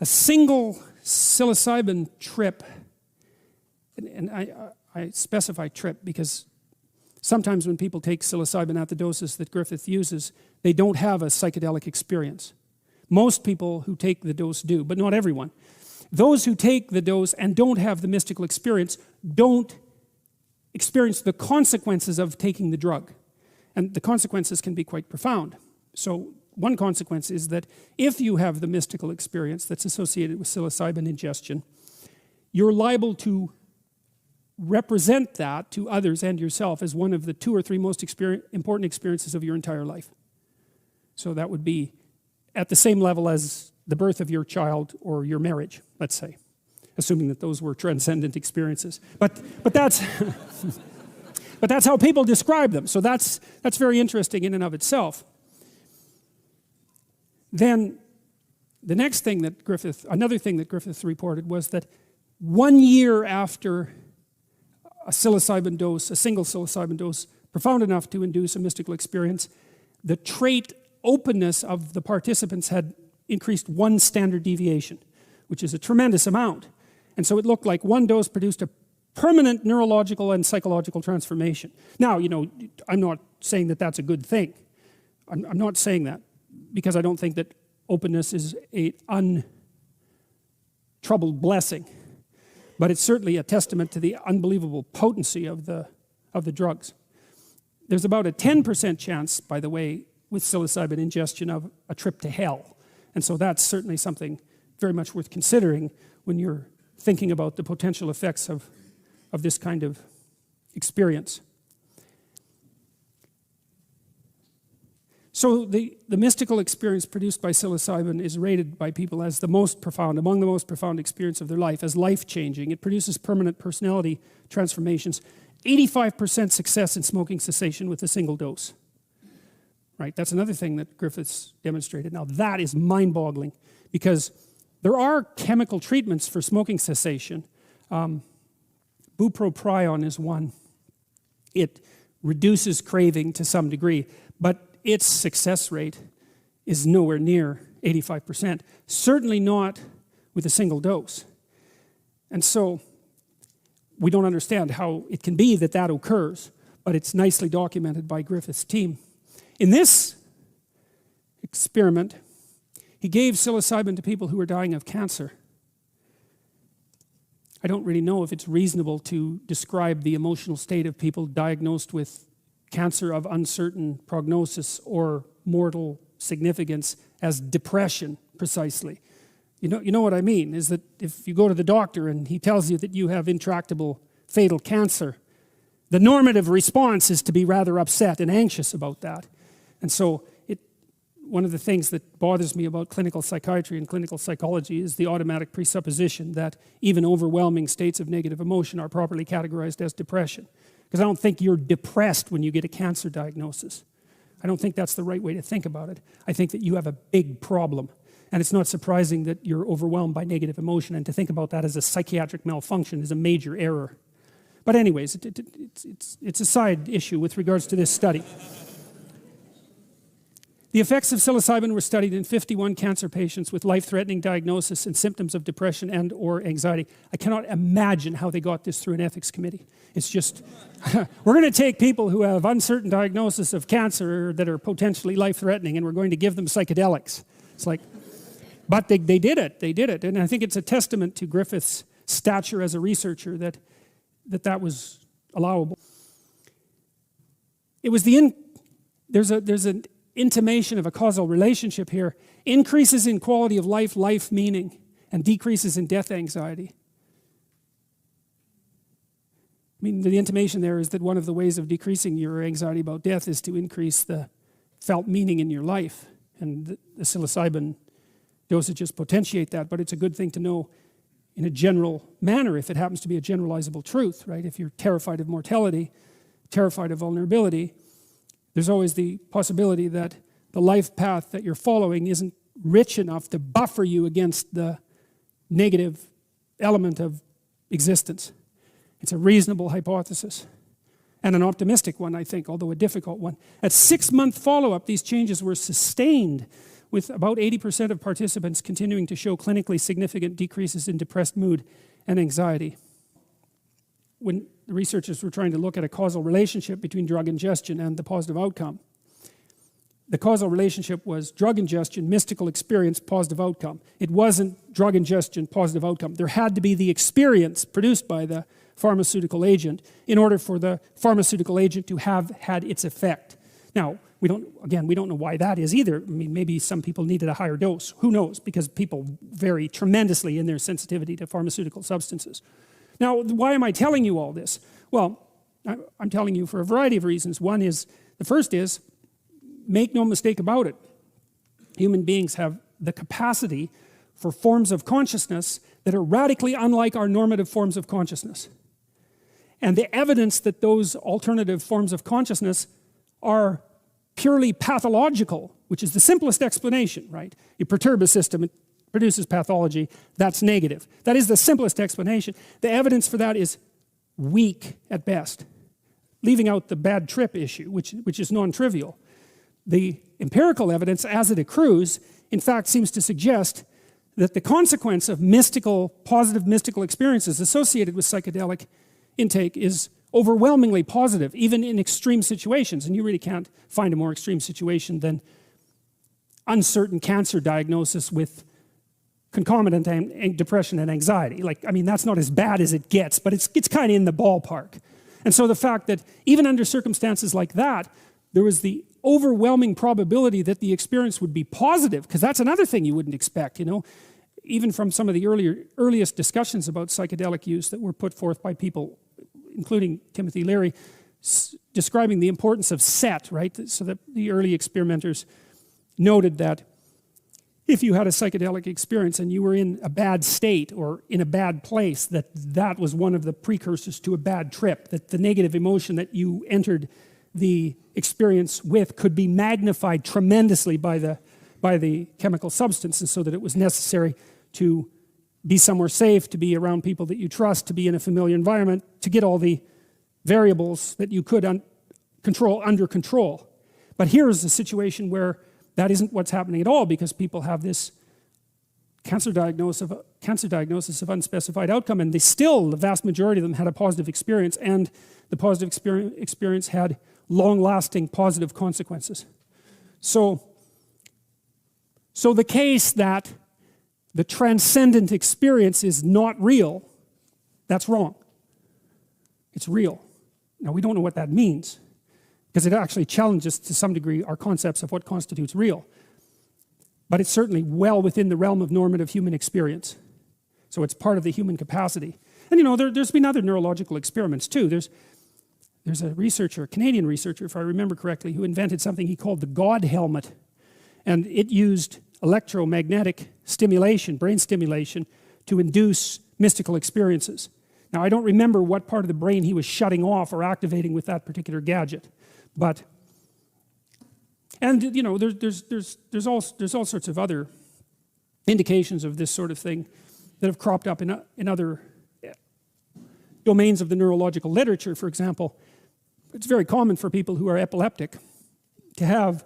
A single psilocybin trip, and I specify trip because sometimes when people take psilocybin at the doses that Griffith uses, they don't have a psychedelic experience. Most people who take the dose do, but not everyone. Those who take the dose and don't have the mystical experience don't experience the consequences of taking the drug. And the consequences can be quite profound. So one consequence is that if you have the mystical experience that's associated with psilocybin ingestion, you're liable to represent that to others and yourself as one of the 2 or 3 most important experiences of your entire life. So that would be at the same level as the birth of your child or your marriage, let's say, assuming that those were transcendent experiences. But that's but that's how people describe them. So that's very interesting in and of itself. Then the next thing that another thing that Griffith reported was that 1 year after a psilocybin dose, a single psilocybin dose, profound enough to induce a mystical experience, the trait openness of the participants had increased 1 standard deviation, which is a tremendous amount. And so it looked like 1 dose produced a permanent neurological and psychological transformation. Now, I'm not saying that that's a good thing. I'm not saying that because I don't think that openness is an untroubled blessing. But it's certainly a testament to the unbelievable potency of the drugs. There's about a 10% chance, by the way, with psilocybin ingestion of a trip to hell. And so that's certainly something very much worth considering when you're thinking about the potential effects of this kind of experience. So the mystical experience produced by psilocybin is rated by people as the most profound, among the most profound experience of their life, as life-changing. It produces permanent personality transformations. 85% success in smoking cessation with a single dose. Right, that's another thing that Griffiths demonstrated. Now that is mind-boggling because there are chemical treatments for smoking cessation. Bupropion is one. It reduces craving to some degree, but its success rate is nowhere near 85%. Certainly not with a single dose. And so we don't understand how it can be that that occurs, but it's nicely documented by Griffith's team. In this experiment, he gave psilocybin to people who were dying of cancer. I don't really know if it's reasonable to describe the emotional state of people diagnosed with cancer of uncertain prognosis or mortal significance as depression, precisely. You know what I mean, is that if you go to the doctor and he tells you that you have intractable, fatal cancer, the normative response is to be rather upset and anxious about that. And so one of the things that bothers me about clinical psychiatry and clinical psychology is the automatic presupposition that even overwhelming states of negative emotion are properly categorized as depression. Because I don't think you're depressed when you get a cancer diagnosis. I don't think that's the right way to think about it. I think that you have a big problem. And it's not surprising that you're overwhelmed by negative emotion, and to think about that as a psychiatric malfunction is a major error. But anyways, it's a side issue with regards to this study. The effects of psilocybin were studied in 51 cancer patients with life-threatening diagnosis and symptoms of depression and or anxiety. I cannot imagine how they got this through an ethics committee. It's just, we're going to take people who have uncertain diagnosis of cancer that are potentially life-threatening and we're going to give them psychedelics. It's like, but they did it. And I think it's a testament to Griffith's stature as a researcher that was allowable. It was there's an intimation of a causal relationship here. Increases in quality of life, life meaning, and decreases in death anxiety. I mean, the intimation there is that one of the ways of decreasing your anxiety about death is to increase the felt meaning in your life. And the psilocybin dosages potentiate that, but it's a good thing to know in a general manner if it happens to be a generalizable truth, right? If you're terrified of mortality, terrified of vulnerability, there's always the possibility that the life path that you're following isn't rich enough to buffer you against the negative element of existence. It's a reasonable hypothesis and an optimistic one, I think, although a difficult one. At 6-month follow-up, these changes were sustained with about 80% of participants continuing to show clinically significant decreases in depressed mood and anxiety. When the researchers were trying to look at a causal relationship between drug ingestion and the positive outcome, the causal relationship was drug ingestion, mystical experience, positive outcome. It wasn't drug ingestion, positive outcome. There had to be the experience produced by the pharmaceutical agent in order for the pharmaceutical agent to have had its effect. Now, we don't know why that is either. I mean, maybe some people needed a higher dose. Who knows? Because people vary tremendously in their sensitivity to pharmaceutical substances. Now, why am I telling you all this? Well, I'm telling you for a variety of reasons. The first is, make no mistake about it, human beings have the capacity for forms of consciousness that are radically unlike our normative forms of consciousness. And the evidence that those alternative forms of consciousness are purely pathological, which is the simplest explanation, right? You perturb a system, it produces pathology, that's negative. That is the simplest explanation. The evidence for that is weak at best, leaving out the bad trip issue, which is non-trivial. The empirical evidence, as it accrues, in fact seems to suggest that the consequence of positive mystical experiences associated with psychedelic intake is overwhelmingly positive, even in extreme situations. And you really can't find a more extreme situation than uncertain cancer diagnosis with concomitant depression and anxiety. I mean, that's not as bad as it gets, but it's kind of in the ballpark. And so the fact that even under circumstances like that, there was the overwhelming probability that the experience would be positive, because that's another thing you wouldn't expect, you know. Even from some of the earliest discussions about psychedelic use that were put forth by people, including Timothy Leary, describing the importance of set, right? So that the early experimenters noted that if you had a psychedelic experience and you were in a bad state or in a bad place, that was one of the precursors to a bad trip, that the negative emotion that you entered the experience with could be magnified tremendously by the chemical substances, so that it was necessary to be somewhere safe, to be around people that you trust, to be in a familiar environment, to get all the variables that you could control under control. But here is a situation where that isn't what's happening at all, because people have this cancer diagnosis of unspecified outcome, and the vast majority of them had a positive experience, and the positive experience had long-lasting positive consequences. So the case that the transcendent experience is not real, that's wrong. It's real. Now, we don't know what that means, because it actually challenges to some degree our concepts of what constitutes real. But it's certainly well within the realm of normative human experience. So it's part of the human capacity. And you know, there's been other neurological experiments too. There's a researcher, a Canadian researcher, if I remember correctly, who invented something he called the God helmet. And it used electromagnetic stimulation, brain stimulation, to induce mystical experiences. Now, I don't remember what part of the brain he was shutting off or activating with that particular gadget. And you know, there's all sorts of other indications of this sort of thing that have cropped up in other domains of the neurological literature. For example, it's very common for people who are epileptic to have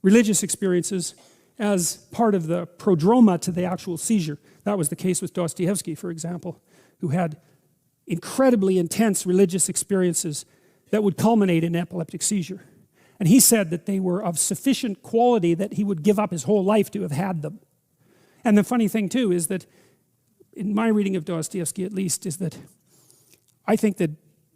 religious experiences as part of the prodroma to the actual seizure. That was the case with Dostoevsky, for example, who had incredibly intense religious experiences that would culminate in an epileptic seizure. And he said that they were of sufficient quality that he would give up his whole life to have had them. And the funny thing too is that, in my reading of Dostoevsky at least, is that I think that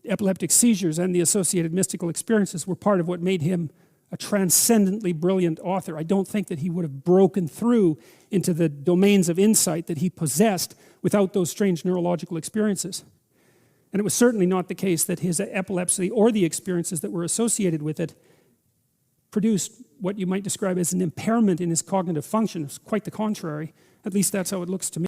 epileptic seizures and the associated mystical experiences were part of what made him a transcendently brilliant author. I don't think that he would have broken through into the domains of insight that he possessed without those strange neurological experiences. And it was certainly not the case that his epilepsy or the experiences that were associated with it produced what you might describe as an impairment in his cognitive function. It's quite the contrary. At least that's how it looks to me.